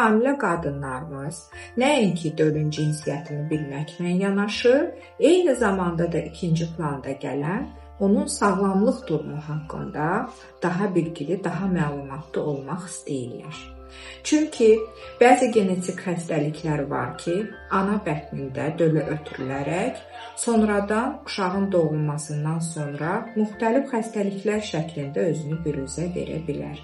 hamilə qadınlarımız nəinki dölün cinsiyyətini bilməklə yanaşı, eyni zamanda da ikinci planda gələn onun sağlamlıq durumu haqqında daha bilgili, daha məlumatlı olmaq istəyirlər. Çünki bəzi genetik xəstəliklər var ki, ana bətnində dölə ötürülərək, sonradan uşağın doğulmasından sonra müxtəlif xəstəliklər şəklində özünü büruzə verə bilər.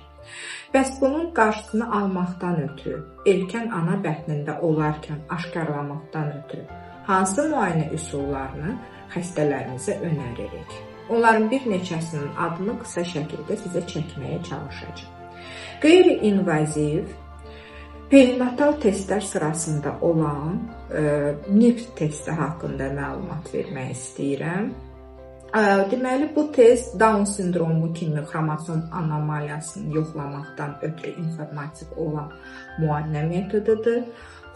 Bəs bunun qarşısını almaqdan ötürü, erkən ana bətnində olarkən aşkarlamaqdan ötürü hansı müayinə üsullarını xəstələrimizə önəririk? Onların bir neçəsinin adını qısa şəkildə sizə çəkməyə çalışacağım. Qeyri-invaziv perinatal testlər sırasında olan NIPT testi haqqında məlumat vermək istəyirəm. Deməli, bu test Down sindromu kimi xromosom anomaliyasını yoxlamaqdan ötürü informativ olan müayinə metodudur.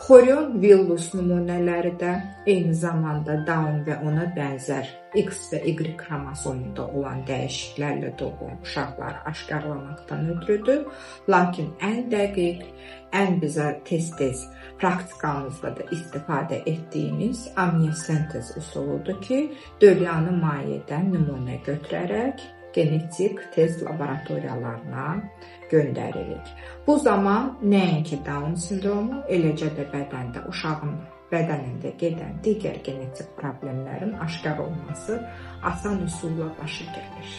Xorion-Villus nümunələri də eyni zamanda Down və ona bənzər X və Y xromosomunda olan dəyişikliklərlə doğulan uşaqları aşkarlamaqdan ötürüdür. Lakin ən dəqiq, ən bizə tez-tez praktikamızda da istifadə etdiyimiz amniyosentez üsuludur ki, dölyanı mayedən nümunə götürərək genetik test laboratoriyalarına göndəririk. Bu zaman nəinki Down sindromu, eləcə də bədəndə uşağın bədənində gedən digər genetik problemlərin aşkar olması asan üsulla başa gəlir.